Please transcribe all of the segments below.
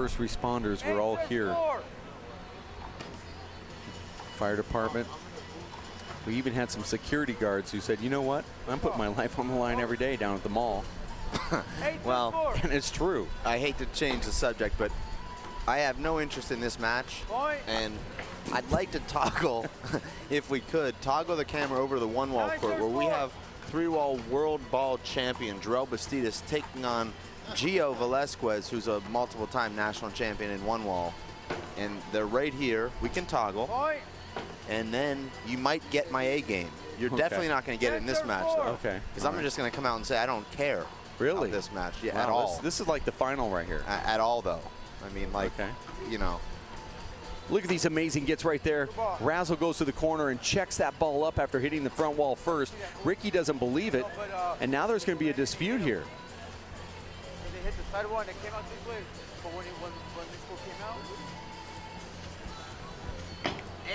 first responders were all here. Fire department. We even had some security guards who said, you know what? I'm putting my life on the line every day down at the mall. Well, and it's true. I hate to change the subject, but I have no interest in this match. And I'd like to toggle, if we could, toggle the camera over to the one-wall court where we have three-wall world ball champion Joel Bastidas taking on Gio Velasquez, who's a multiple-time national champion in one-wall. And they're right here. We can toggle. And then you might get my A game. You're definitely not going to get it in this match, though. Okay. Because I'm just going to come out and say I don't care. Really? This match. Yeah, wow, at all. This is like the final right here. At all, though. I mean, like, you know. Look at these amazing gets right there. Razzle goes to the corner and checks that ball up after hitting the front wall first. Ricky doesn't believe it, and now there's going to be a dispute here. They hit the side one, it came out this way, but when this ball came out.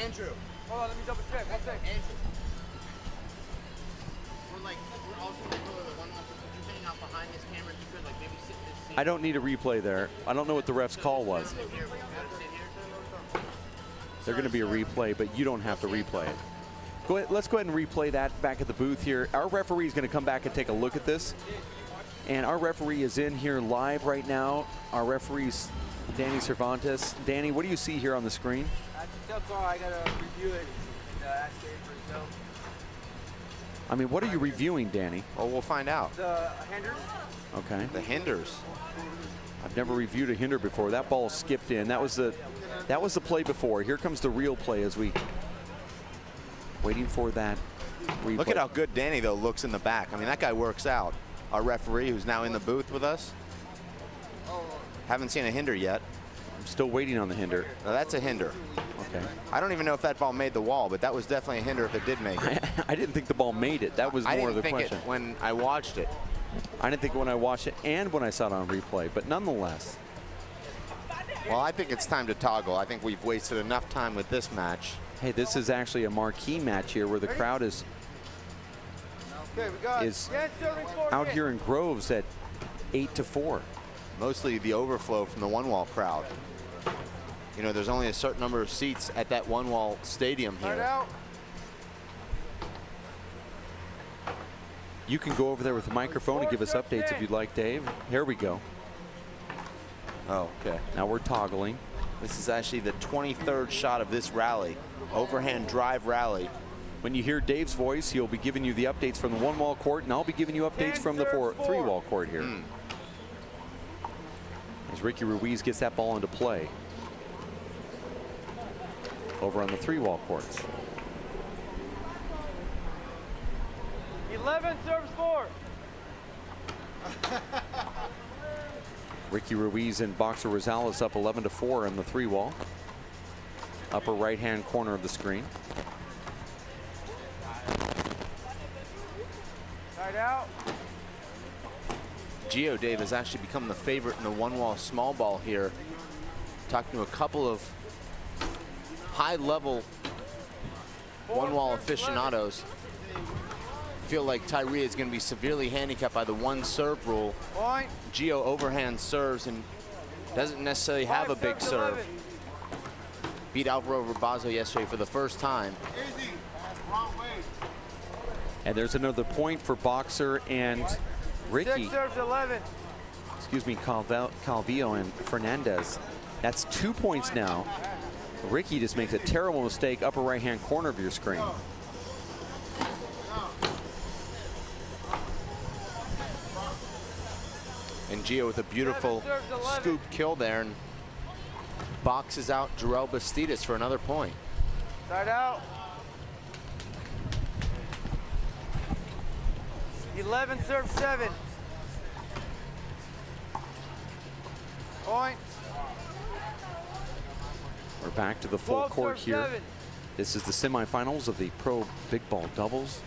Andrew. Hold on, let me double check. One sec. Andrew. We're also going to go to the one you're hitting out behind this camera. You could like maybe sit in this seat. I don't need a replay there. I don't know what the ref's call was. They're going to be a replay, but you don't have to replay it. Go ahead, let's go ahead and replay that back at the booth here. Our referee is going to come back and take a look at this. And our referee is in here live right now. Our referee's Danny Cervantes. Danny, what do you see here on the screen? That's a tough call. I got to review it and ask Dave for himself. I mean, what are you reviewing, Danny? Well, we'll find out. The hinders. Okay. The hinders. I've never reviewed a hinder before. That ball skipped in. That was the play before. Here comes the real play as we waiting for that replay. Look at how good Danny, though, looks in the back. I mean, that guy works out. Our referee, who's now in the booth with us. Haven't seen a hinder yet. I'm still waiting on the hinder. Now, that's a hinder. Okay. I don't even know if that ball made the wall, but that was definitely a hinder if it did make it. I didn't think the ball made it. That was more of the question. I didn't think it when I watched it. I didn't think it when I watched it and when I saw it on replay, but nonetheless. Well, I think it's time to toggle. I think we've wasted enough time with this match. Hey, this is actually a marquee match here where the crowd is out here in Groves at 8-4. Mostly the overflow from the one-wall crowd. You know, there's only a certain number of seats at that one-wall stadium here. You can go over there with the microphone and give us updates if you'd like, Dave. Here we go. Oh, okay. Now we're toggling. This is actually the 23rd shot of this rally. Overhand drive rally. When you hear Dave's voice, he'll be giving you the updates from the one-wall court, and I'll be giving you updates from the three-wall court here. As Ricky Ruiz gets that ball into play over on the three-wall courts. 11 serves 4. Ricky Ruiz and Boxer Rosales up 11-4 on the three-wall. Upper right-hand corner of the screen. Side out. Gio, Dave, has actually become the favorite in the one-wall small ball here. Talking to a couple of high-level one-wall aficionados. Feel like Tyree is going to be severely handicapped by the one serve rule. Gio overhand serves and doesn't necessarily have a big serve. Beat Alvaro Rabazo yesterday for the first time. And there's another point for Boxer and Ricky. 6 serves 11. Excuse me, Calvillo and Fernandez. That's 2 points now. Ricky just makes a terrible mistake, upper right-hand corner of your screen. And Gio with a beautiful scoop kill there and boxes out Joel Bastidas for another point. Side out. 11 serves 7. Point. We're back to the full court here. 7. This is the semifinals of the Pro Big Ball Doubles.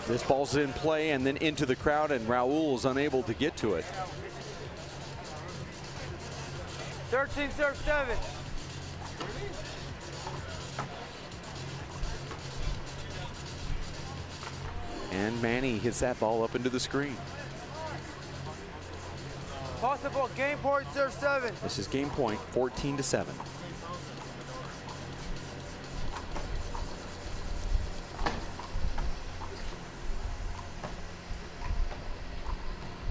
This ball's in play and then into the crowd, and Raul is unable to get to it. 13 serves 7. And Manny hits that ball up into the screen. Possible game point, serve 7. This is game point, 14-7.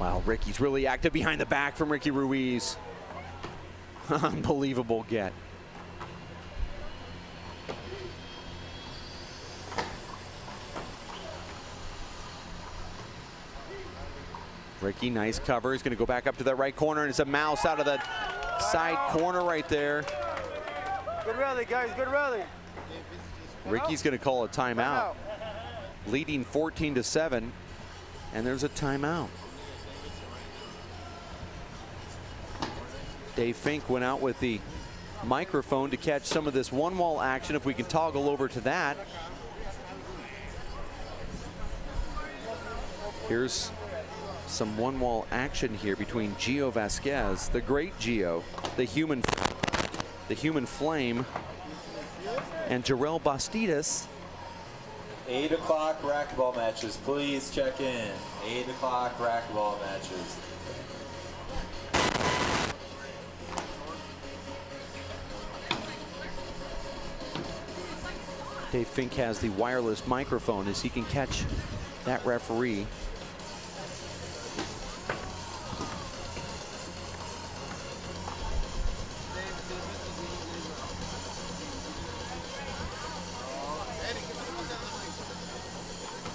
Wow, Ricky's really active behind the back from Ricky Ruiz. Unbelievable get. Ricky, nice cover. He's going to go back up to that right corner, and it's a mouse out of the side corner right there. Good rally, guys, good rally. Ricky's going to call a timeout. Leading 14-7, and there's a timeout. Dave Fink went out with the microphone to catch some of this one-wall action. If we can toggle over to that. Here's some one-wall action here between Gio Vasquez, the great Gio, the human flame, and Jarrell Bastidas. 8 o'clock racquetball matches. Please check in. 8 o'clock racquetball matches. Dave Fink has the wireless microphone as he can catch that referee.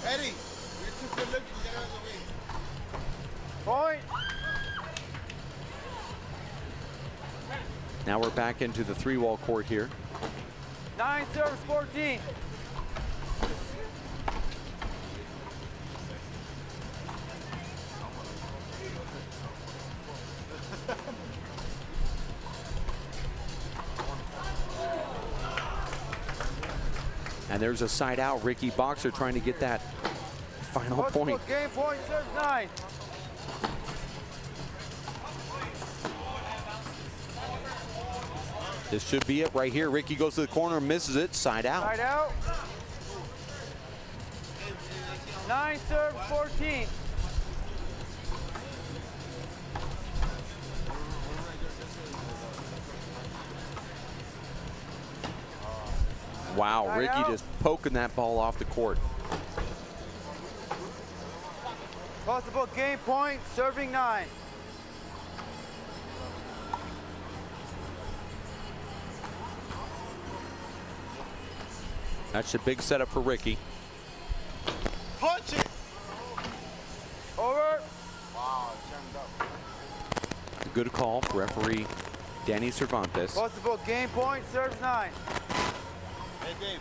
Eddie, you're too good looking. Get out of the way. Point. Now we're back into the 3-wall court here. 9 serves 14. And there's a side out. Ricky Boxer trying to get that final point. Game point, serves 9. This should be it right here. Ricky goes to the corner, misses it, side out. Side out. 9 serves 14. Wow, Side Ricky out. just poking that ball off the court. Possible game point, serving 9. That's a big setup for Ricky. Punch it. Over. Wow, jammed up. It's a good call for referee Danny Cervantes. Possible game point, serves 9. Hey, Dave.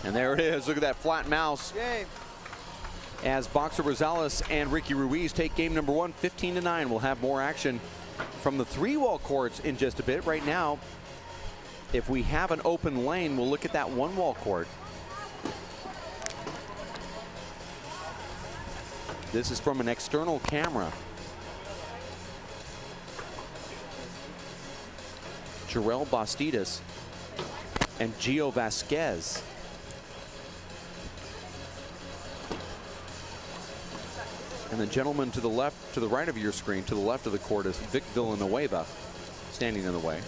And there it is. Look at that flat mouse. Game. As Boxer Rosales and Ricky Ruiz take game number 1, 15-9. We'll have more action from the 3-wall courts in just a bit. Right now, if we have an open lane, we'll look at that 1-wall court. This is from an external camera. Jarrell Bastidas and Gio Vasquez. And the gentleman to the left, to the right of your screen, to the left of the court is Vic Villanueva, standing in the way.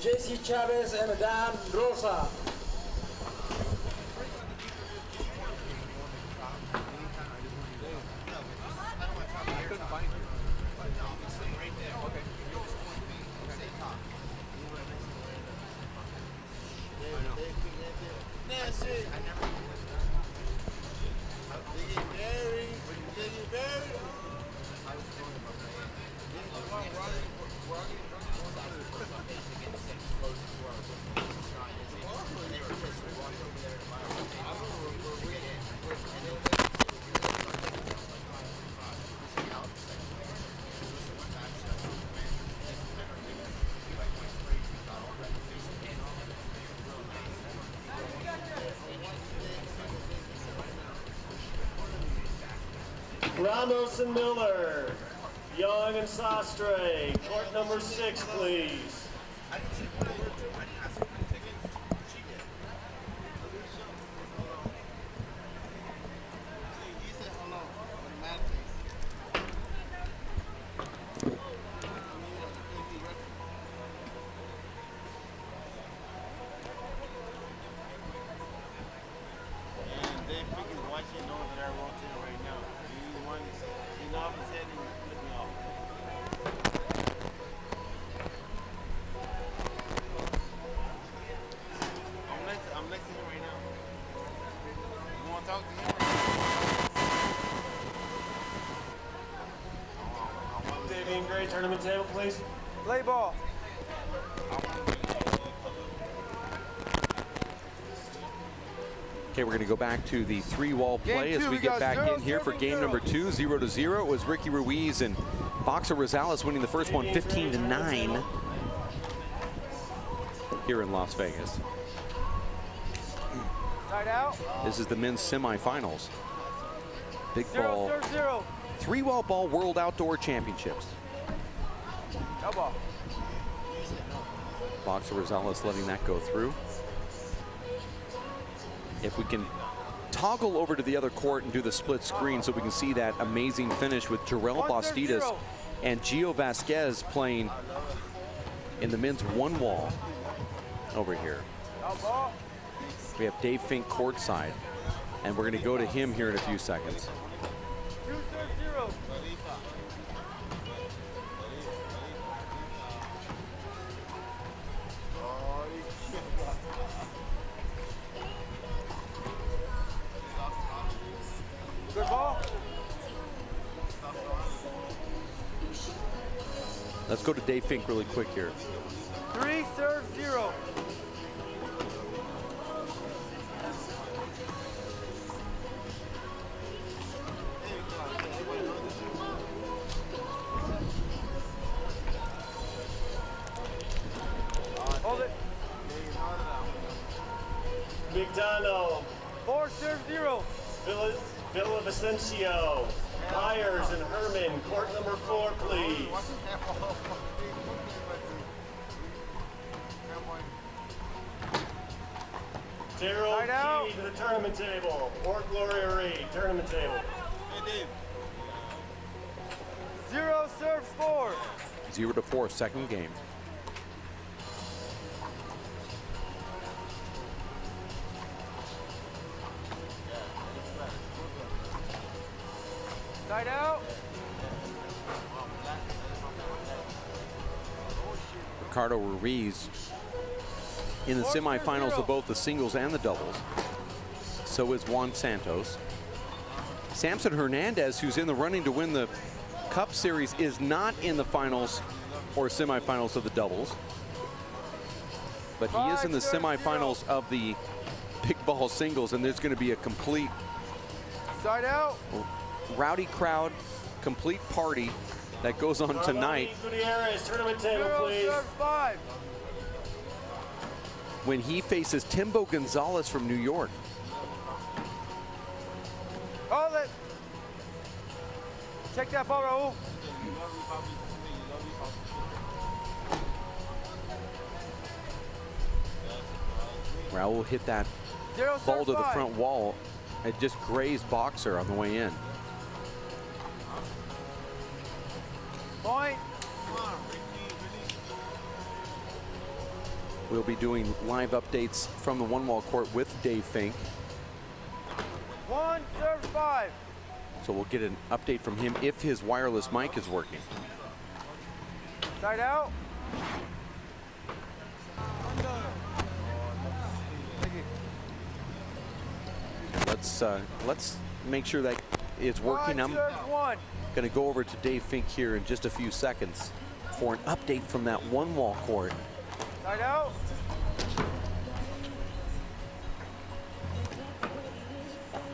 JC Chavez and Dan Rosa. Ramos and Miller. Young and Sastre, court number 6, please. Tournament table, please. Play ball. Okay, we're going to go back to the 3-wall play as we get back in here for game number 2, 0-0. It was Ricky Ruiz and Boxer Rosales winning the first one 15-9 here in Las Vegas. Side out. This is the men's semifinals. Big 0, ball. serve 0. 3-wall ball World Outdoor Championships. No ball. Boxer Rosales letting that go through. If we can toggle over to the other court and do the split screen so we can see that amazing finish with Jarrell Bastidas and Gio Vasquez playing in the men's 1-wall over here. No ball. We have Dave Fink courtside, and we're going to go to him here in a few seconds. 2, serve 0. Good ball. Let's go to Dave Fink really quick here. 3, serve 0. Hold it. McDonald. 4, serve 0. Villavicencio, Myers and Herman, court number 4, please. Daryl Key to the tournament table. Port Gloria Reed, tournament table. 0, serve 4. 0-4, second game. Side out. Ricardo Ruiz in the semifinals of both the singles and the doubles. So is Juan Santos. Samson Hernandez, who's in the running to win the Cup Series, is not in the finals or semifinals of the doubles. But he is in the semifinals of the big ball singles, and there's going to be a complete Side out. rowdy crowd, complete party that goes on tonight. Gutierrez, tournament table, 0, please. serve 5. When he faces Timbo Gonzalez from New York. Hold it. Check that ball, Raul. Raul hit that 0, ball serve to the 5. front wall. It just grazed Boxer on the way in. Point. We'll be doing live updates from the 1-wall court with Dave Fink. 1, serve 5. So we'll get an update from him if his wireless mic is working. Side out. Let's make sure that it's working. I'm going to go over to Dave Fink here in just a few seconds for an update from that 1-wall court. Side out.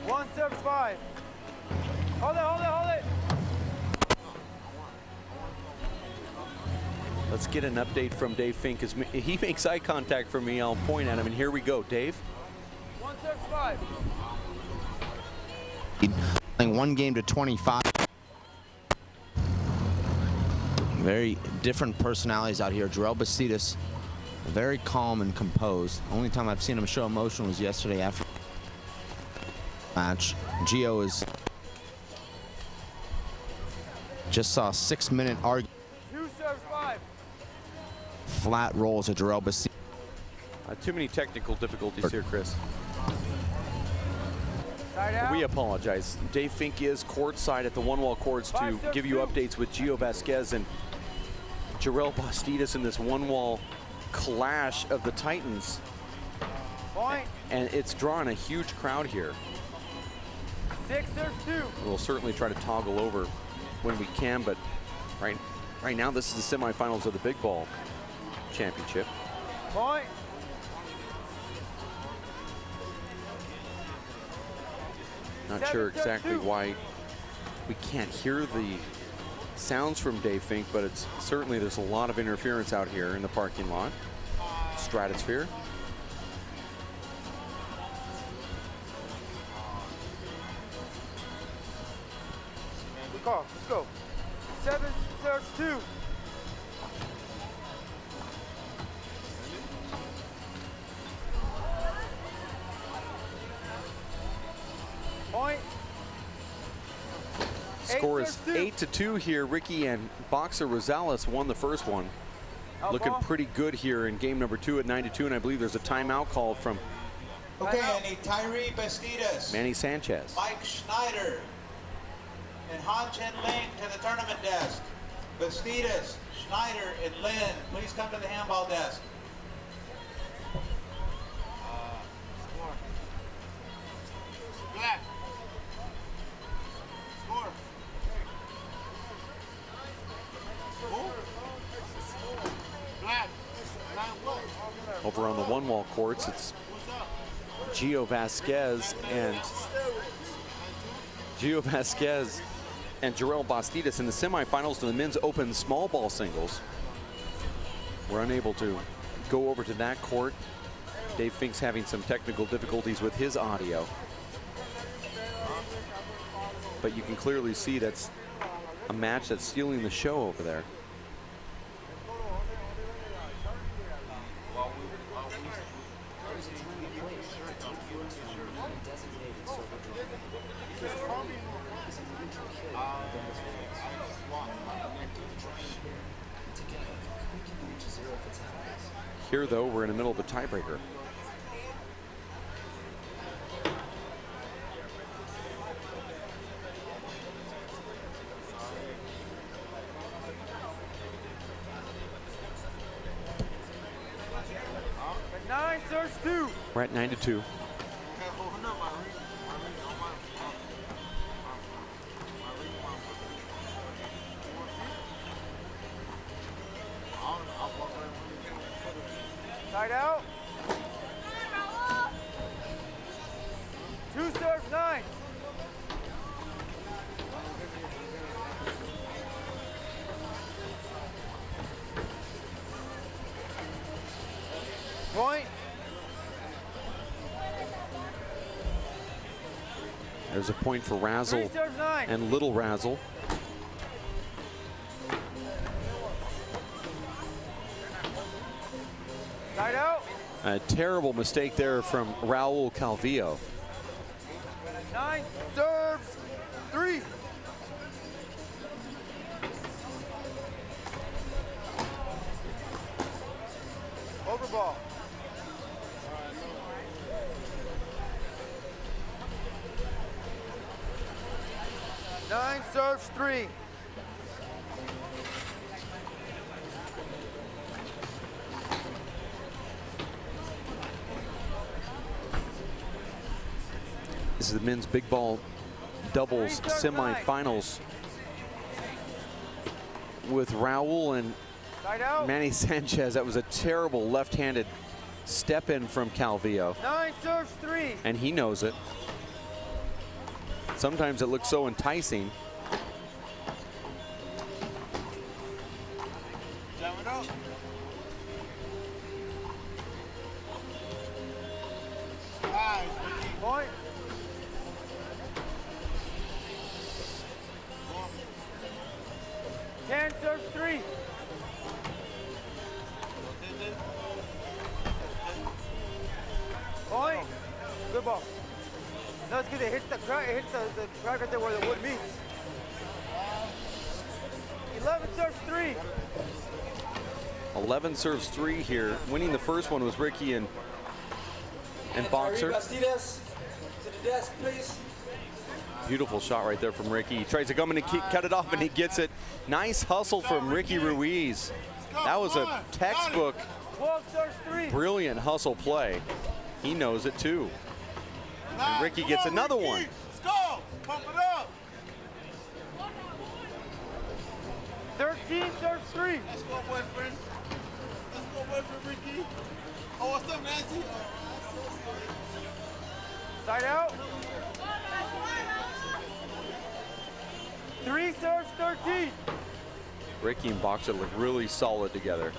One, serve 5. Hold it, hold it, hold it. Let's get an update from Dave Fink. As he makes eye contact for me, I'll point at him, and here we go. Dave? 1, serve 5. Playing 1 game to 25. Very different personalities out here. Jarrell Bastidas, very calm and composed. Only time I've seen him show emotion was yesterday after match. Gio is just saw a 6-minute argument. 2 serves 5. Flat rolls at Jarrell Bastidas. Too many technical difficulties here, Chris. Side out. We apologize. Dave Fink is courtside at the one-wall courts to give you updates with Gio Vasquez and Jarrell Bastidas in this one-wall clash of the Titans. Point. And it's drawing a huge crowd here. 6 serves 2. We'll certainly try to toggle over when we can, but right now this is the semifinals of the Big Ball Championship. Point. Not sure exactly why we can't hear the sounds from Dave Fink, but it's certainly there's a lot of interference out here in the parking lot. Stratosphere. Good call. Let's go. 7 serves 2. Point. Score is 8-2 here. Ricky and Boxer Rosales won the first one. Looking pretty good here in game number 2 at 9-2, and I believe there's a timeout called from Okay, I need Tyree Bastidas, Manny Sanchez. Mike Schneider, and Han-Chen Ling to the tournament desk. Bastidas, Schneider, and Lin, please come to the handball desk. Black. Score. Black. Over on the one-wall courts, it's Gio Vasquez and Jarrell Bastidas in the semifinals to the men's open small ball singles. We're unable to go over to that court. Dave Fink's having some technical difficulties with his audio. But you can clearly see that's a match that's stealing the show over there. Here, though, we're in the middle of a tiebreaker. We're at 9-2. Side out. 2 serves 9. Point. There's a point for Razzle and Little Razzle. Side out. A terrible mistake there from Raul Calvillo. 9 serves 3. Over ball. Nine serves 3. This is the men's big ball doubles semifinals with Raul and Manny Sanchez. That was a terrible left-handed step in from Calvillo. 9 serves 3. And he knows it. Sometimes it looks so enticing. Point. 10 serves 3. Point. Good ball. No, it's because it hits the crack. It hits the crack right there where the wood meets. 11 serves 3. 11 serves 3 here. Winning the first one was Ricky and Boxer. Bastidas, to the desk, please. Beautiful shot right there from Ricky. He tries to come in and cut it off, and he gets it. Nice hustle from Ricky Ruiz. That was a textbook, 12 serves 3. brilliant hustle play. He knows it too. And Ricky gets another one. Let's go. Pump it up. 13 serves 3. Let's go, boyfriend. Let's go, boyfriend, Ricky. Oh, what's up, Nancy? Side out. 3 serves 13. Ricky and Boxer look really solid together.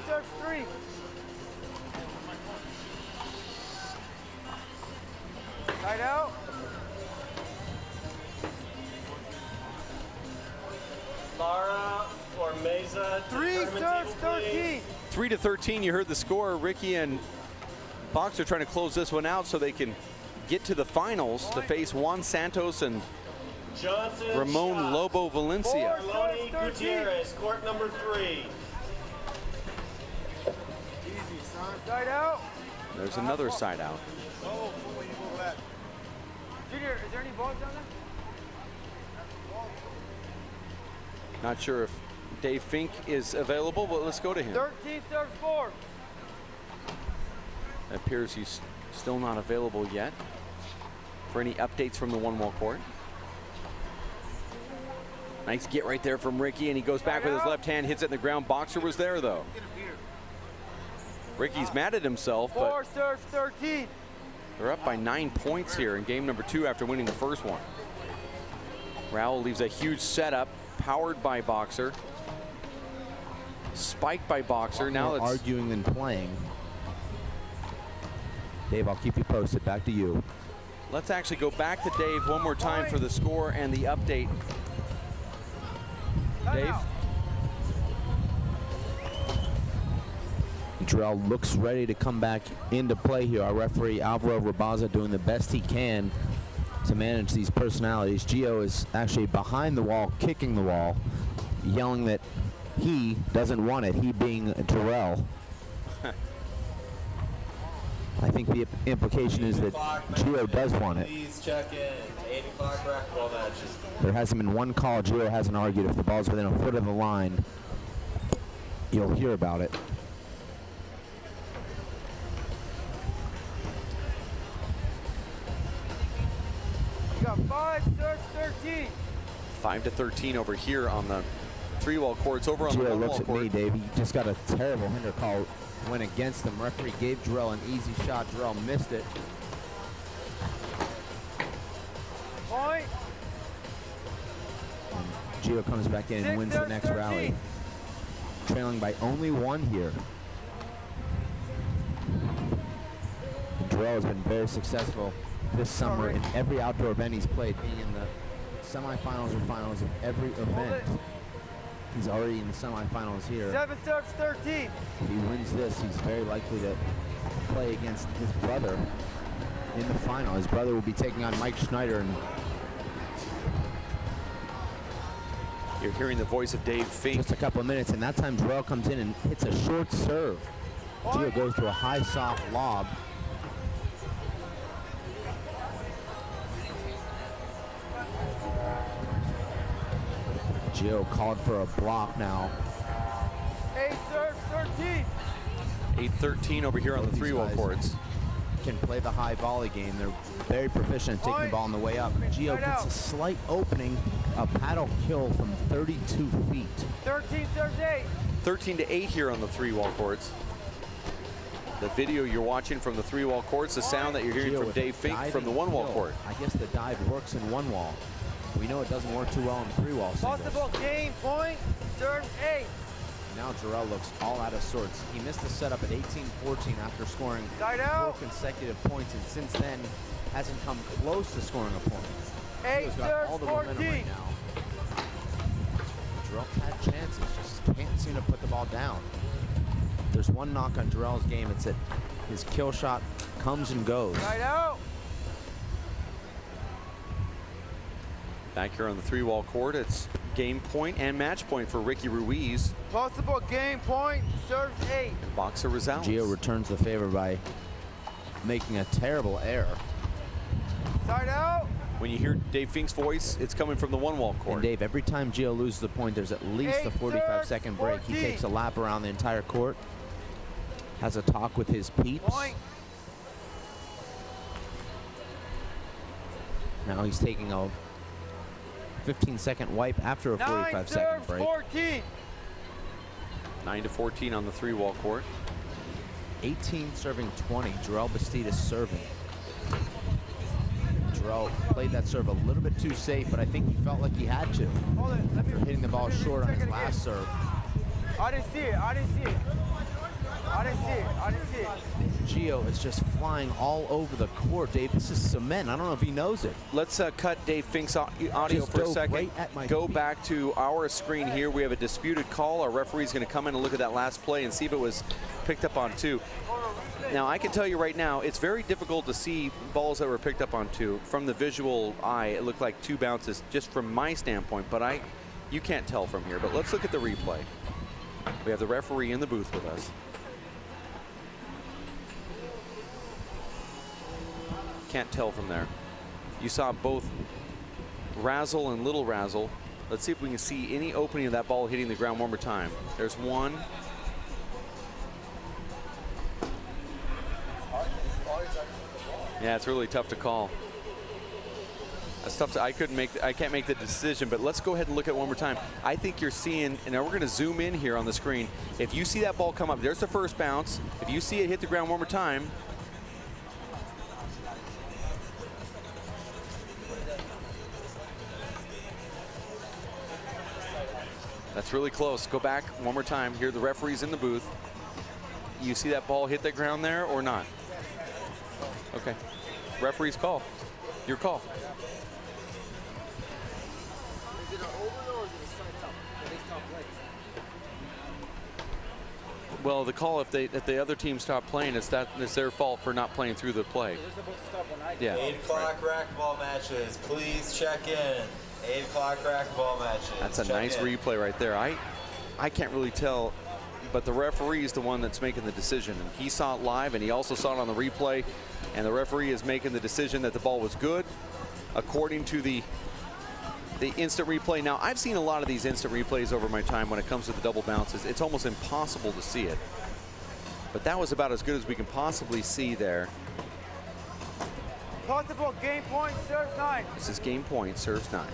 Serves 3. Side out. Lara or Mesa. 3 serves 13. 3-13, you heard the score. Ricky and Boxer trying to close this one out so they can get to the finals to face Juan Santos and Johnson Ramon shot. Lobo Valencia. Lonnie Gutierrez, court number 3. Easy, son. Side out. There's another side out. Oh, when you go back. Junior, is there any balls down there? Not sure if Dave Fink is available, but let's go to him. 13 serves 4. It appears he's still not available yet for any updates from the one-wall court. Nice get right there from Ricky, and he goes back with his left hand, hits it in the ground. Boxer was there, though. Ricky's mad at himself, 4 but serves 13. they're up by 9 points here in game number 2 after winning the first one. Raul leaves a huge setup, powered by Boxer. Spiked by Boxer. Now it's arguing than playing. Dave, I'll keep you posted. Back to you. Let's actually go back to Dave one more time for the score and the update. Dave? Jarrell looks ready to come back into play here. Our referee, Alvaro Rabaza, doing the best he can to manage these personalities. Gio is actually behind the wall, kicking the wall, yelling that he doesn't want it, he being Jarrell. I think the implication is that Gio does want it. Please check in. 8 o'clock racquetball matches. There hasn't been one call. Gio hasn't argued. If the ball's within a foot of the line, you'll hear about it. You got 5 serves 13. 5-13 over here on the 3-wall courts. Over on the Gio 1-wall looks at court. me, Dave. He just got a terrible hinder call. Went against him. Referee gave Jarrell an easy shot. Jarrell missed it. Point. And Gio comes back in and 6 wins the serves next 13. rally. Trailing by only 1 here. Jarrell has been very successful this summer in every outdoor event he's played, being in the semifinals or finals of every event. He's already in the semifinals here. 7 serves 13. If he wins this, he's very likely to play against his brother in the final. His brother will be taking on Mike Schneider. And You're hearing the voice of Dave Fink. just a couple of minutes, and that time Jarrell comes in and hits a short serve. Gio goes to a high soft lob. Gio called for a block now. 8 serves 13. 8-13 over here on the Both these 3-wall guys courts. Can play the high volley game. They're very proficient at taking the ball on the way up. Gio gets a slight opening, a paddle kill from 32 feet. 13 serves 8. 13-8 here on the 3-wall courts. The video you're watching from the 3-wall courts, the sound that you're hearing Gio from with Dave Fink from the diving 1-wall kill. court. I guess the dive works in 1-wall. We know it doesn't work too well in 3-wall singles. Possible game point. Serve 8. Now Jarrell looks all out of sorts. He missed the setup at 18-14 after scoring 4 consecutive points, and since then hasn't come close to scoring a point. He's got all the momentum right now. Jarrell had chances, just can't seem to put the ball down. There's one knock on Jarrell's game. It's that his kill shot comes and goes. Back here on the 3-wall court, it's game point and match point for Ricky Ruiz. Possible game point, serves 8. And Boxer Rosales. Gio returns the favor by making a terrible error. Side out. When you hear Dave Fink's voice, it's coming from the 1-wall court. And Dave, every time Gio loses the point, there's at least a 45-second break. He takes a lap around the entire court, has a talk with his peeps. Point. Now he's taking a 15-second wipe after a 45-second break. 14. 9-14 on the 3-wall court. 18 serving 20. Jarrell Bastidas serving. Jarrell played that serve a little bit too safe, but I think he felt like he had to after hitting the ball short on his last serve. I didn't see it. I didn't see it. I didn't see it. I didn't see it. Gio is just flying all over the court, Dave. This is cement. I don't know if he knows it. Let's cut Dave Fink's audio Just for a dove second. right at my Go feet. back to our screen here. We have a disputed call. Our referee's going to come in and look at that last play and see if it was picked up on 2. Now, I can tell you right now, it's very difficult to see balls that were picked up on 2. From the visual eye, it looked like 2 bounces just from my standpoint, but you can't tell from here. But let's look at the replay. We have the referee in the booth with us. Can't tell from there. You saw both Razzle and Little Razzle. Let's see if we can see any opening of that ball hitting the ground one more time. There's one. Yeah, it's really tough to call. That's tough. I can't make the decision, but let's go ahead and look at it one more time. I think you're seeing, and now we're going to zoom in here on the screen. If you see that ball come up, there's the first bounce. If you see it hit the ground one more time, that's really close. Go back one more time. Here, the referee's in the booth. You see that ball hit the ground there or not? Okay. Referee's call. Your call. Is it an over or is it a side up? They stop playing. Well, the call, if the other team stop playing, it's their fault for not playing through the play. They're supposed to stop when I Yeah. 8 o'clock racquetball matches. Please check in. 8 o'clock racquetball matches. That's a Check nice in. replay right there. I can't really tell, but the referee is the one that's making the decision. And he saw it live, and he also saw it on the replay. And the referee is making the decision that the ball was good, according to the instant replay. Now, I've seen a lot of these instant replays over my time when it comes to the double bounces. It's almost impossible to see it. But that was about as good as we can possibly see there. Possible game point, serves 9. This is game point, serves 9.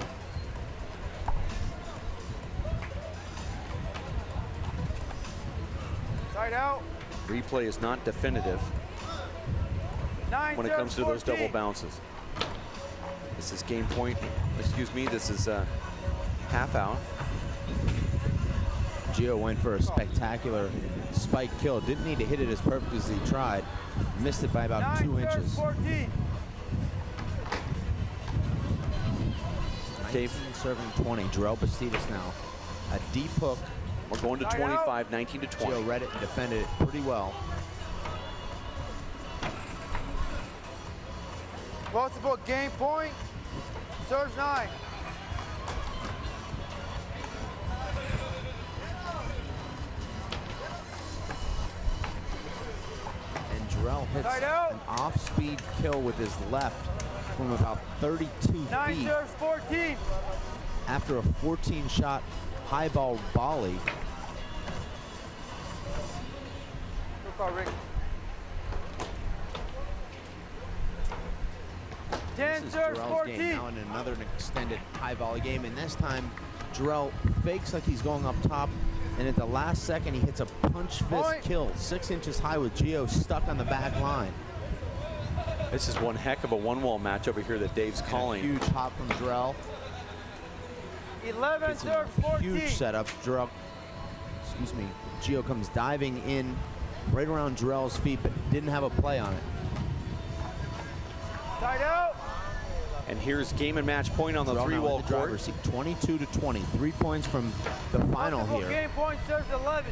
Side out. Replay is not definitive 9 when it comes to those 14. double bounces. This is game point, excuse me, this is half out. Gio went for a spectacular spike kill. Didn't need to hit it as perfect as he tried. Missed it by about 2 inches. 14. Dave serving 20. Jarrell Bastidas now. A deep hook. We're going to 25, 19 to 20. Gio read it and defended it pretty well. Possible game point, serves 9. And Jarrell hits an off-speed kill with his left from about 32 9 feet serves 14. after a 14-shot high ball volley. Good call, Rick. 10 This is serves Jarrell's 14. game now in another extended high volley game, and this time Jarrell fakes like he's going up top, and at the last second he hits a punch fist kill 6 inches high with Gio stuck on the back line. This is one heck of a one-wall match over here that Dave's calling. Huge hop from Jarrell. 11 serves 14. Huge setup. Jarrell excuse me, Gio comes diving in right around Jarrell's feet, but didn't have a play on it. Side out. And here's game and match point on the three-wall court. 22-20, 3 points from the final here. Game point serves 11.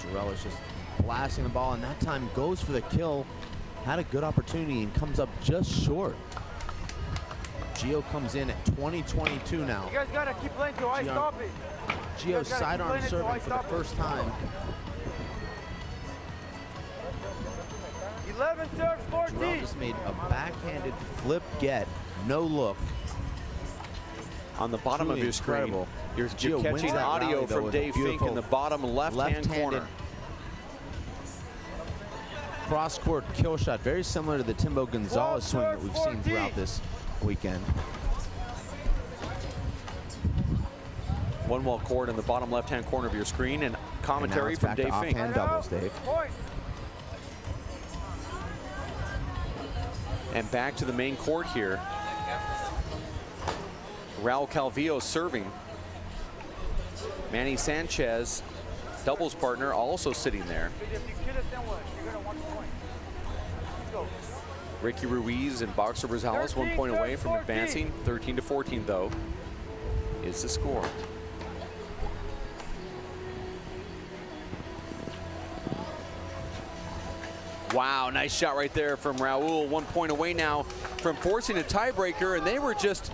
Jarrell is just blasting the ball, and that time goes for the kill. Had a good opportunity and comes up just short. Gio comes in at 20-22 now. You guys gotta keep playing till I stop it. Gio sidearm serving for the first time. 11 serves 14. Jarrell just made a backhanded flip get, no look. On the bottom of your screen, you're catching audio from Dave Fink in the bottom left-hand corner. Cross-court kill shot, very similar to the Timbo Gonzalez swing that we've seen throughout this weekend. One-wall court in the bottom left-hand corner of your screen, and commentary from Dave Fink. Offhand doubles, Dave. And back to the main court here. Raul Calvillo serving. Manny Sanchez, doubles partner, also sitting there. Ricky Ruiz and Boxer Rosales 1 point away from advancing. 13-14 though is the score. Wow, nice shot right there from Raul. 1 point away now from forcing a tiebreaker, and they were just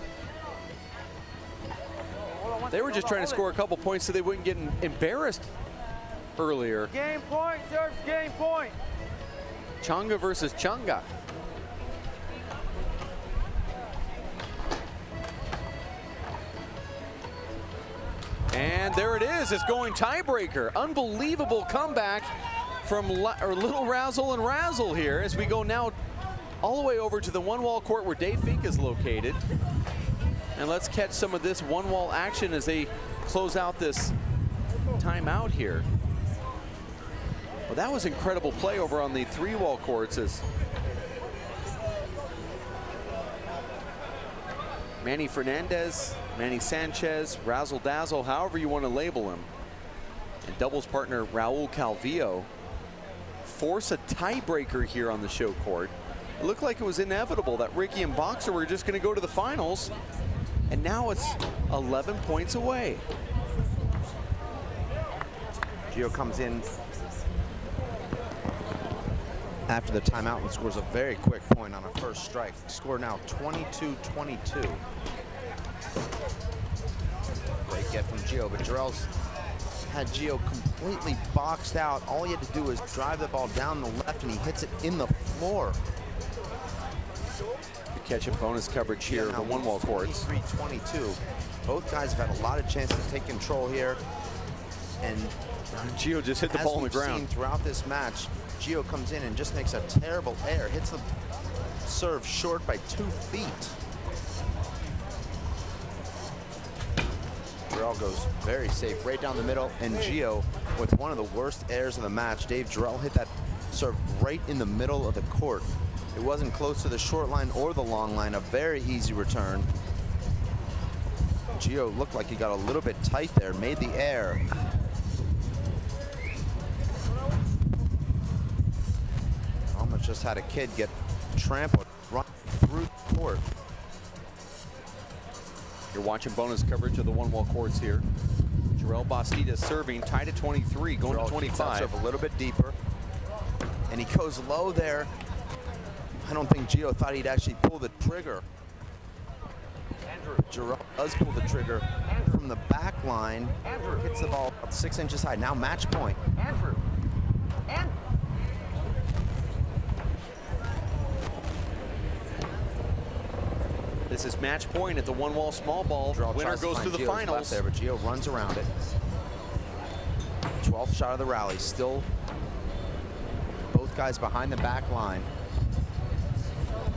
trying to score a couple points so they wouldn't get embarrassed earlier. Game point serves game point. Changa versus Changa. And there it is, it's going tiebreaker. Unbelievable comeback from Little Razzle and Razzle here as we go now all the way over to the one-wall court where Dave Fink is located. And let's catch some of this one-wall action as they close out this timeout here. Well, that was incredible play over on the three-wall courts as Manny Fernandez, Manny Sanchez, Razzle Dazzle, however you want to label him, and doubles partner Raul Calvillo force a tiebreaker here on the show court. It looked like it was inevitable that Ricky and Boxer were just going to go to the finals, and now it's 11 points away. Gio comes in after the timeout and scores a very quick point on a first strike. Score now 22-22. Great get from Gio, but Jarrell's had Gio completely boxed out. All he had to do was drive the ball down the left, and he hits it in the floor. Catch a bonus coverage here of the one-wall courts. 23-22. Both guys have had a lot of chances to take control here, and Gio just hit the ball on the ground. Seen throughout this match, Gio comes in and just makes a terrible error, hits the serve short by 2 feet. Jarrell goes very safe right down the middle, and Gio with one of the worst errors of the match. Dave, Jarrell hit that serve right in the middle of the court. It wasn't close to the short line or the long line, a very easy return. Gio looked like he got a little bit tight there, made the error. Almost just had a kid get trampled right through the court. You're watching bonus coverage of the one-wall courts here. Jarrell Bastida serving, tied at 23, going Jarrell to 25. Serve a little bit deeper, and he goes low there. I don't think Gio thought he'd actually pull the trigger. Jarrell does pull the trigger from the back line. Hits the ball about 6 inches high. Now match point. This is match point at the one-wall small ball. Winner goes to the finals. There, but Gio runs around it. 12th shot of the rally. Still both guys behind the back line.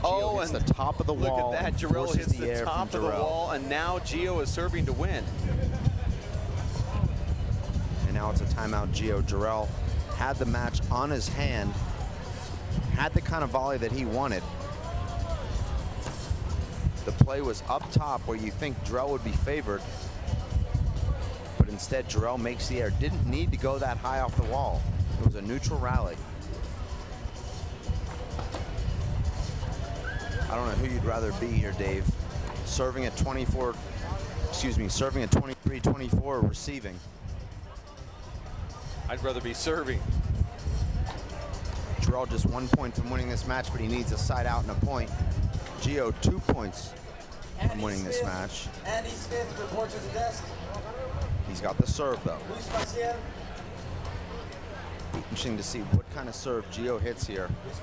Gio hits the top of the wall. Look at that. Jarrell hits the top of the wall, and now Gio is serving to win. And now it's a timeout. Jarrell had the match on his hand, had the kind of volley that he wanted. The play was up top where you think Jarrell would be favored, but instead Jarrell makes the air. Didn't need to go that high off the wall. It was a neutral rally. I don't know who you'd rather be here, Dave. Serving at 24, excuse me, serving at 23-24 or receiving? I'd rather be serving. Jarrell just 1 point from winning this match, but he needs a side out and a point. Gio 2 points from winning this match. Andy Smith, report to the desk. He's got the serve, though. Ruiz, interesting to see what kind of serve Gio hits here. It's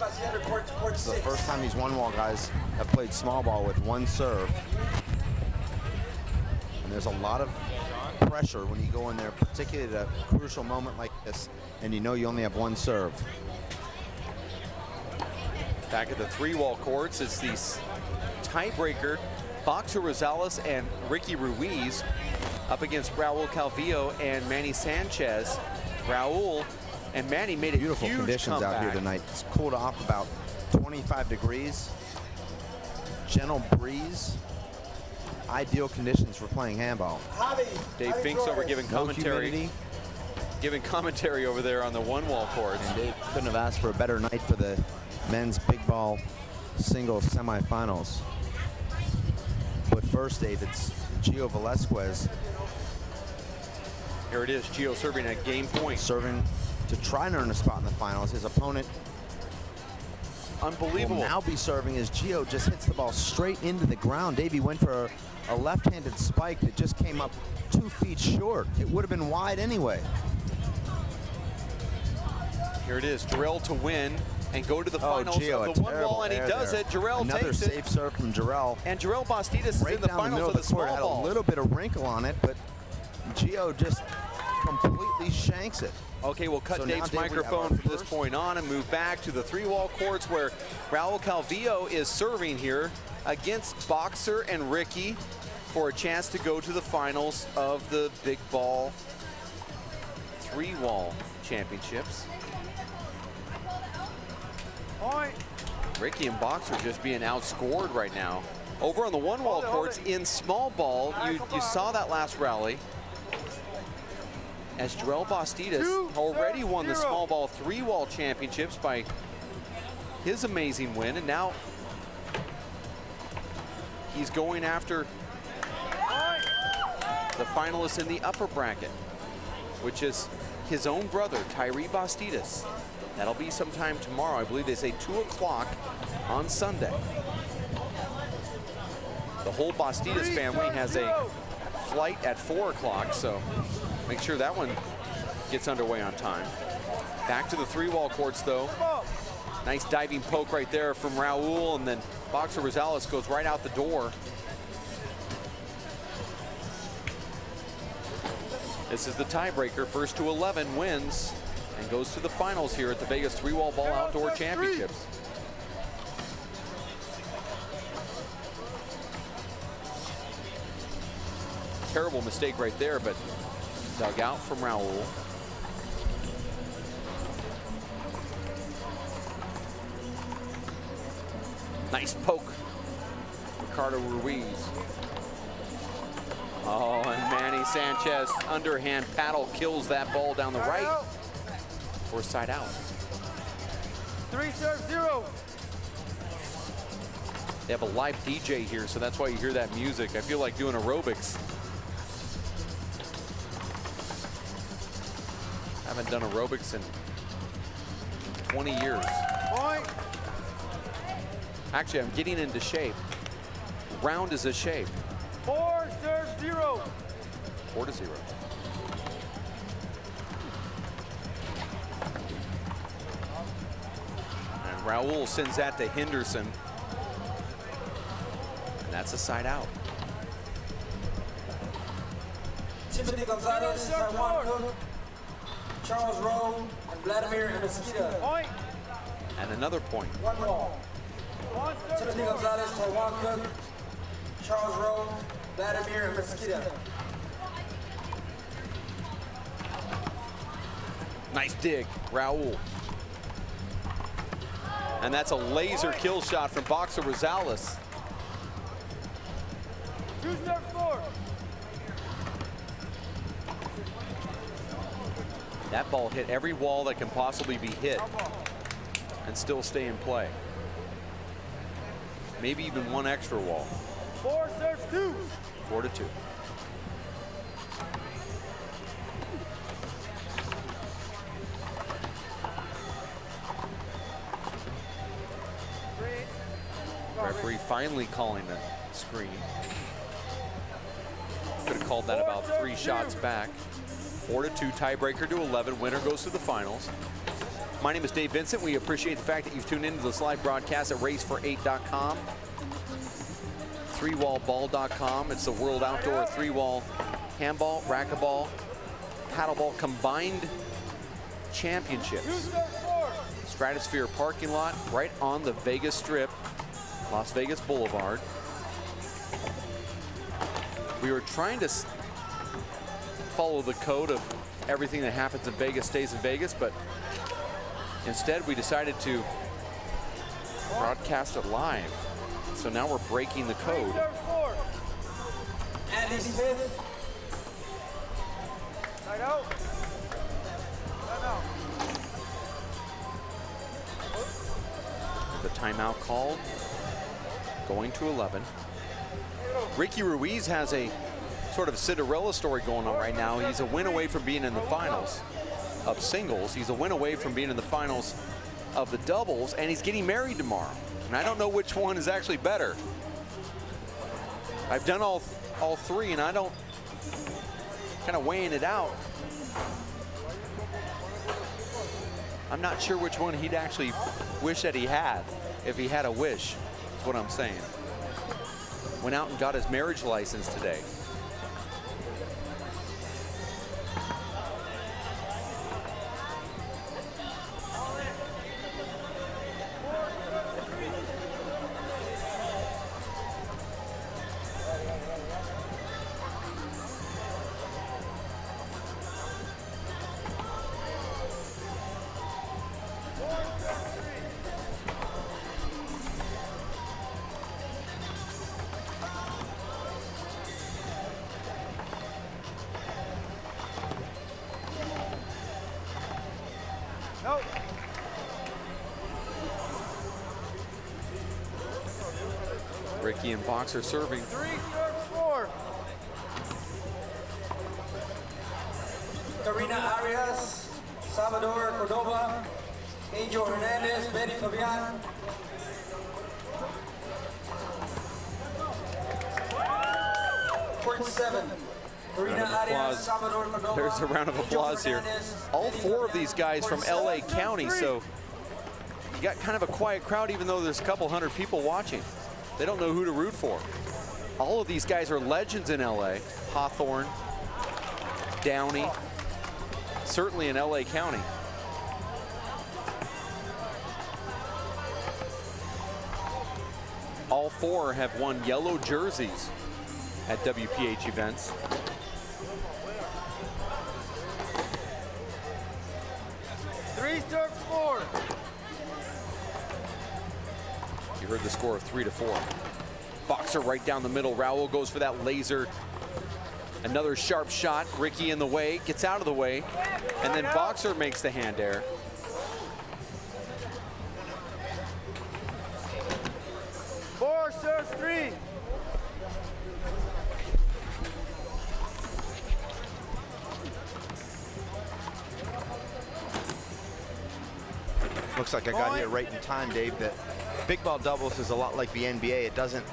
the first time these one-wall guys have played small ball with one serve. And there's a lot of pressure when you go in there, particularly at a crucial moment like this, and you know you only have one serve. Back at the three-wall courts, it's the tiebreaker, Boxer Rosales and Ricky Ruiz up against Raul Calvillo and Manny Sanchez. Raul and Manny made a beautiful huge conditions comeback out here tonight. It's cooled off about 25 degrees. Gentle breeze. Ideal conditions for playing handball. Dave Finks over giving commentary. No giving commentary over there on the one-wall courts. And Dave couldn't have asked for a better night for the men's big ball singles semifinals. But first, Dave, it's Gio Velasquez. Here it is, Gio serving at game point. Serving to try and earn a spot in the finals. His opponent unbelievable will now be serving as Gio just hits the ball straight into the ground. Davey went for a left-handed spike that just came up 2 feet short. It would have been wide anyway. Here it is, Jarrell to win and go to the finals Gio, of the one wall, and he does it. Jarrell Another takes safe serve from Jarrell. And Jarrell Bastidas is in the finals of the small had ball. a little bit of wrinkle on it, but Gio just completely shanks it. Okay, we'll cut Dave's microphone from this point on and move back to the three-wall courts where Raul Calvillo is serving here against Boxer and Ricky for a chance to go to the finals of the big ball three-wall championships. Point. Ricky and Boxer just being outscored right now. Over on the one-wall courts in small ball, you saw that last rally. As Jarrell Bastidas already won the small ball three-wall championships by his amazing win, and now he's going after the finalists in the upper bracket, which is his own brother, Tyree Bastidas. That'll be sometime tomorrow. I believe they say 2 o'clock on Sunday. The whole Bastidas family has a flight at 4 o'clock, so make sure that one gets underway on time. Back to the three-wall courts, though. Nice diving poke right there from Raul, and then Boxer Rosales goes right out the door. This is the tiebreaker. First to 11 wins and goes to the finals here at the Vegas Three-Wall Ball Outdoor Championships. Terrible mistake right there, but dug out from Raul. Nice poke, Ricardo Ruiz. Oh, and Manny Sanchez underhand paddle kills that ball down the right for a side out. 3-0. They have a live DJ here, so that's why you hear that music. I feel like doing aerobics. Haven't done aerobics in 20 years. Point. Actually, I'm getting into shape. Round is a shape. 4-0. 4-0. And Raul sends that to Henderson. And that's a side out. Timothy Gonzalez, Taiwan Cook, Charles Rowe, and Vladimir Mesquita. Point. And another point. One wall. Timothy Gonzalez, Taiwan Cook, Charles Rowe, Vladimir Mesquita. Nice dig, Raul. And that's a laser kill shot from Boxer Rosales. 2 serves 4. That ball hit every wall that can possibly be hit and still stay in play. Maybe even one extra wall. 4 serves 2. 4-2. Referee finally calling the screen. Could have called that about 3 shots back. 4-2, tiebreaker to 11. Winner goes to the finals. My name is Dave Vincent. We appreciate the fact that you've tuned into this live broadcast at racefor8.com, 3wallball.com. It's the World Outdoor 3-wall handball, racquetball, paddleball combined championships. Stratosphere parking lot right on the Vegas Strip, Las Vegas Boulevard. We were trying to follow the code of everything that happens in Vegas stays in Vegas, but instead we decided to broadcast it live. So now we're breaking the code. Andy Smith. Side out. The timeout called, going to 11. Ricky Ruiz has a sort of Cinderella story going on right now. He's a win away from being in the finals of singles. He's a win away from being in the finals of the doubles, and he's getting married tomorrow. And I don't know which one is actually better. I've done all three, and I don't, kind of weighing it out, I'm not sure which one he'd actually wish that he had, if he had a wish, is what I'm saying. Went out and got his marriage license today. Ricky and Boxer serving. 3 serves 4. Karina Arias, Salvador Cordova, Angel Hernandez, Betty Fabian. Court 7. Karina Arias, Salvador Cordova. There's a round of applause here. All 4 of these guys from LA County, so you got kind of a quiet crowd even though there's a couple hundred people watching. They don't know who to root for. All of these guys are legends in LA. Hawthorne, Downey, certainly in LA County. All 4 have won yellow jerseys at WPH events. Three serves 4. You heard the score of 3-4. Boxer right down the middle. Raul goes for that laser. Another sharp shot. Ricky in the way, gets out of the way. And then Boxer makes the hand air. Four serves 3. Looks like I got here right in time, Dave, that big ball doubles is a lot like the NBA. It doesn't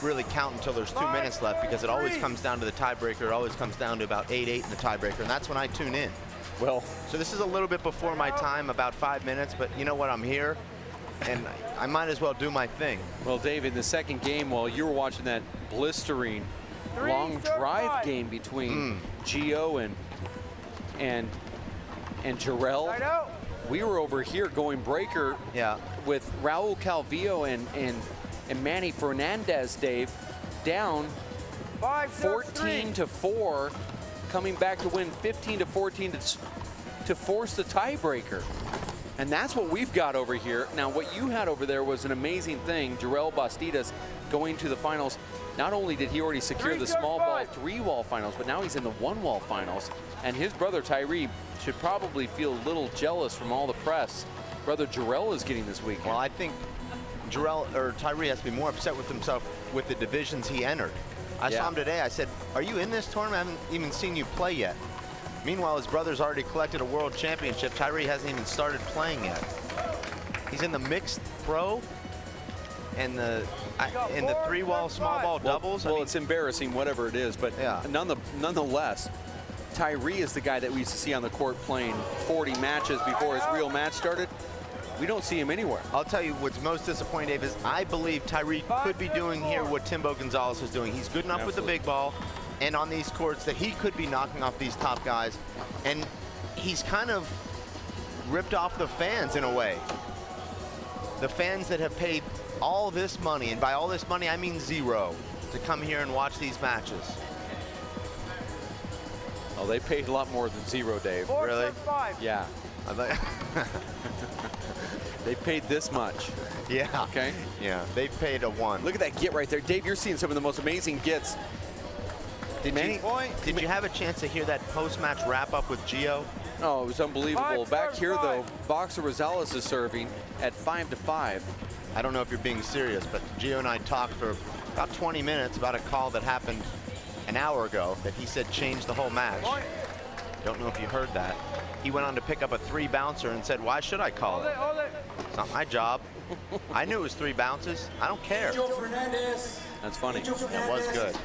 really count until there's 2 minutes left because it always comes down to the tiebreaker. It always comes down to about 8-8 in the tiebreaker, and that's when I tune in. Well, so this is a little bit before my time, about 5 minutes, but you know what, I'm here, and I might as well do my thing. Well, Dave, in the second game, while you were watching that blistering long drive game between Gio and Jarrell, we were over here going breaker with Raul Calvillo and Manny Fernandez, Dave, down 14-4, coming back to win 15-14 to force the tiebreaker. And that's what we've got over here. Now, what you had over there was an amazing thing. Jarrell Bastidas going to the finals. Not only did he already secure the small ball 3-wall finals, but now he's in the 1-wall finals. And his brother Tyree should probably feel a little jealous from all the press brother Jarrell is getting this weekend. Well, I think Tyree has to be more upset with himself with the divisions he entered. I saw him today. I said, "Are you in this tournament? I haven't even seen you play yet." Meanwhile, his brother's already collected a world championship. Tyree hasn't even started playing yet. He's in the mixed pro and the 3-wall small ball doubles. Well, it's embarrassing, whatever it is, but nonetheless, Tyree is the guy that we used to see on the court playing 40 matches before his real match started. We don't see him anywhere. I'll tell you what's most disappointing, Dave, is I believe Tyree could be doing here what Timbo Gonzalez is doing. He's good enough with the big ball and on these courts that he could be knocking off these top guys. And he's kind of ripped off the fans in a way. The fans that have paid all this money, and by all this money I mean zero, to come here and watch these matches. Oh, they paid a lot more than zero, Dave. Really? Yeah. They paid this much. Yeah. Okay. Yeah, they paid a 1. Look at that get right there. Dave, you're seeing some of the most amazing gets. Did you have a chance to hear that post-match wrap-up with Gio? Oh, it was unbelievable. Back here, though, Boxer Rosales is serving at 5-5. I don't know if you're being serious, but Gio and I talked for about 20 minutes about a call that happened an hour ago that he said changed the whole match. Don't know if you heard that. He went on to pick up a 3 bouncer and said, "Why should I call it? It's not my job. I knew it was 3 bounces. I don't care." Fernandez. That's funny. That was good.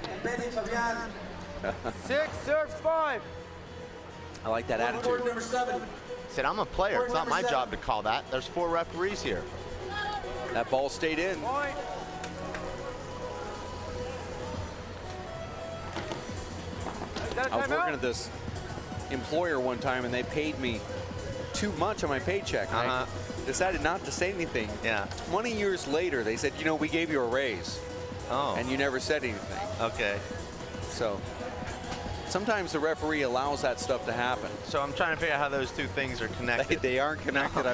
6 serves 5. I like that attitude. Number 7. He said, "I'm a player. It's not my job to call that. There's 4 referees here." That ball stayed in. Point. I was working at this employer one time, and they paid me too much on my paycheck. I decided not to say anything. Yeah. 20 years later, they said, "You know, we gave you a raise." Oh. And you never said anything. Okay. So sometimes the referee allows that stuff to happen. So I'm trying to figure out how those 2 things are connected. They aren't connected.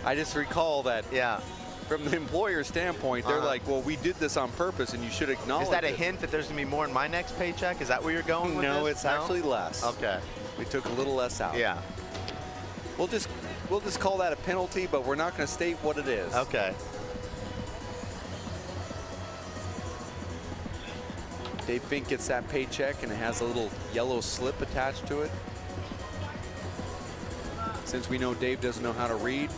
I just recall that. Yeah. From the employer standpoint, they're like, "Well, we did this on purpose, and you should acknowledge it." Is that a hint that there's going to be more in my next paycheck? Is that where you're going with No, this? it's actually less. Okay. We took a little less out. Yeah. We'll just call that a penalty, but we're not going to state what it is. Okay. Dave Fink gets that paycheck, and it has a little yellow slip attached to it. Since we know Dave doesn't know how to read,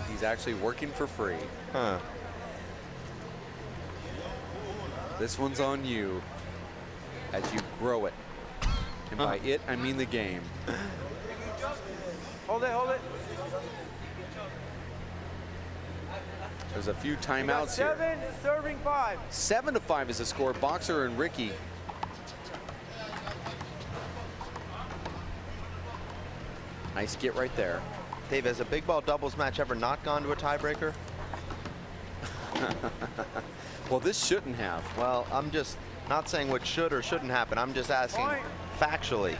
he's actually working for free. Huh. This one's on you as you grow it. And by it, I mean the game. Hold it, hold it. There's a few timeouts here. 7 serving 5. 7-5 is the score. Boxer and Ricky. Nice get right there. Dave, has a big ball doubles match ever not gone to a tiebreaker? Well, this shouldn't have. Well, I'm just not saying what should or shouldn't happen. I'm just asking factually.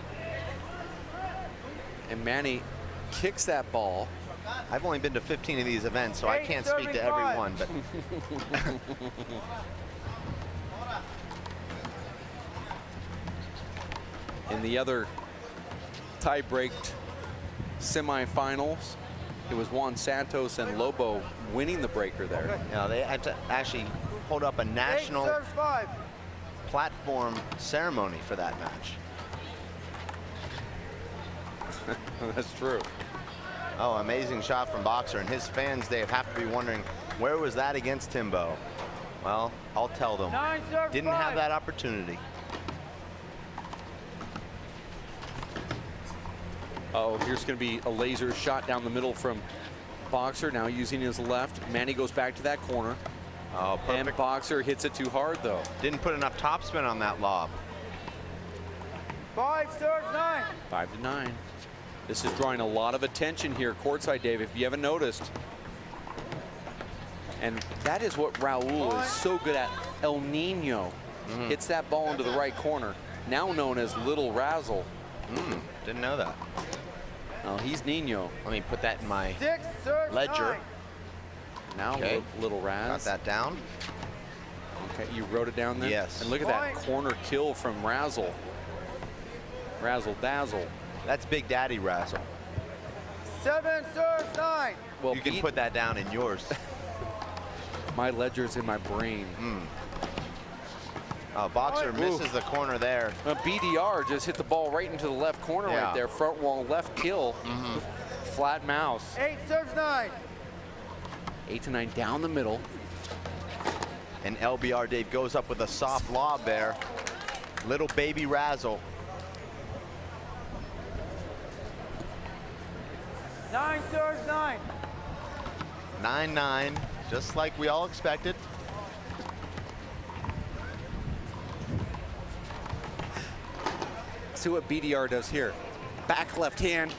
And Manny kicks that ball. I've only been to 15 of these events, so I can't speak to everyone. But in the other tie-breaked semifinals, it was Juan Santos and Lobo winning the breaker there. Yeah, they had to actually hold up a national platform ceremony for that match. That's true. Oh, amazing shot from Boxer, and his fans, Dave, have to be wondering, where was that against Timbo? Well, I'll tell them. Didn't have that opportunity. Oh, here's going to be a laser shot down the middle from Boxer, now using his left. Manny goes back to that corner. Oh, perfect. And Boxer hits it too hard, though. Didn't put enough topspin on that lob. 5 serves 9. 5-9. This is drawing a lot of attention here courtside, Dave, if you haven't noticed. And that is what Raul is so good at. El Nino hits that ball into the right corner, now known as Little Razzle. Didn't know that. Oh, he's Nino. Let me put that in my 6 serves, ledger. 9. Now Okay. Little Raz. Got that down. Okay, you wrote it down there? Yes. And look at that corner kill from Razzle. Razzle Dazzle. That's Big Daddy Razzle. 7 serves, 9. Well, You can put that down in yours. my ledger's in my brain. Boxer misses the corner there. BDR just hit the ball right into the left corner Yeah. right there. Front wall left kill. Flat mouse. 8 serves, 9. 8 to 9 down the middle. And LBR Dave goes up with a soft lob there. Little baby Razzle. 9 serves, 9. 9-9, just like we all expected. See what BDR does here. Back left hand,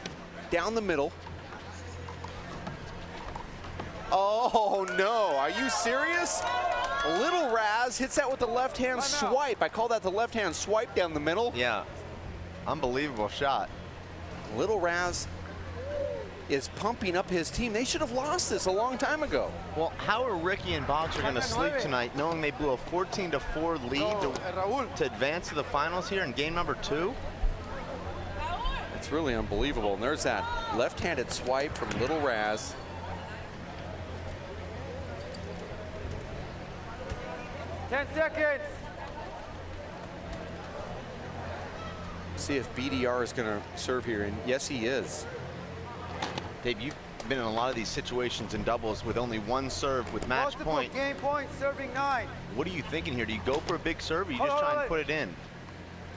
down the middle. Oh no, are you serious? Little Raz hits that with the left hand swipe. I call that the left hand swipe down the middle. Yeah, unbelievable shot. Little Raz is pumping up his team. They should have lost this a long time ago. Well, how are Ricky and Boxer going to sleep tonight knowing they blew a 14-4 lead to advance to the finals here in game number 2? It's really unbelievable. And there's that left-handed swipe from Little Raz. Ten seconds. See if BDR is going to serve here, and yes, he is. Dave, you've been in a lot of these situations in doubles with only one serve with match Multiple point. game point, serving 9. What are you thinking here? Do you go for a big serve or you just try and put it in?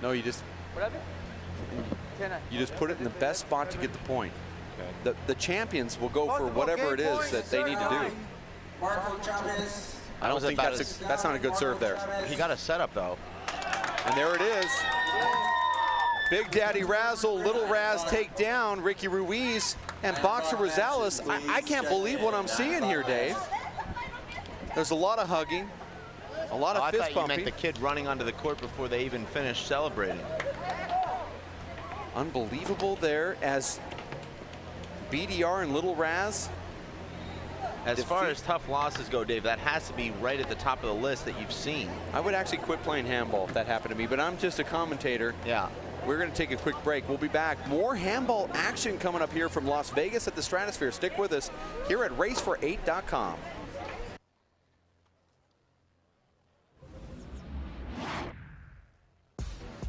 No, you just put it in the best spot to get the point. Okay. The champions will go for whatever it is that they need to do. I don't think that's not a good serve there. He got a setup though. And there it is. Big Daddy Razzle, Little Raz take down Ricky Ruiz and Boxer Rosales. I can't believe what I'm seeing here, Dave. There's a lot of hugging, a lot of fist I thought bumping. you meant the kid running onto the court before they even finished celebrating. Unbelievable there as BDR and Little Raz. As far as tough losses go, Dave, that has to be right at the top of the list that you've seen. I would actually quit playing handball if that happened to me, but I'm just a commentator. Yeah. We're going to take a quick break. We'll be back. More handball action coming up here from Las Vegas at the Stratosphere. Stick with us here at racefor8.com.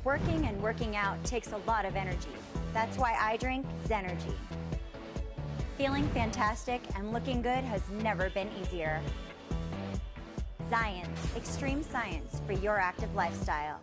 Working and working out takes a lot of energy. That's why I drink Zenergy. Feeling fantastic and looking good has never been easier. Science, extreme science for your active lifestyle.